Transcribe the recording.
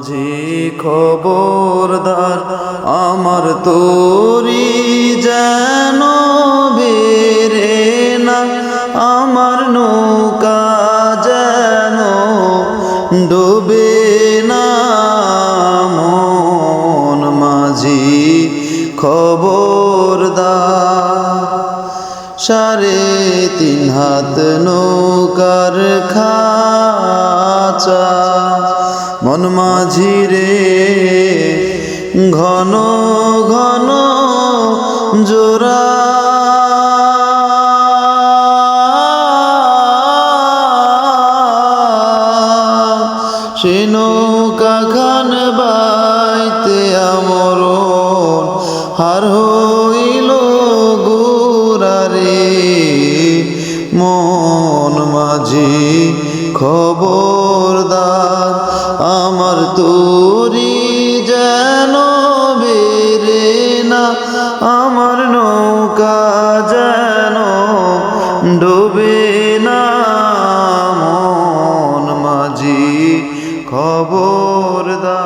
মাঝি খবরদার আমার তোরি যেন বেরে না, আমার নৌকা যেন ডোবে না। মন মাঝি খবরদার, 3.5 হাত নৌকার খাঁচা, মন মাঝি রে ঘন ঘন জোড়া। সে নৌকা খান বাইতে আমরণ হার হইল গুরারে। মন মাঝি খবরদার আমার তোরি যেন বেরে না, আমার নৌকা যেন ডোবে না। মন মাঝি খবরদার।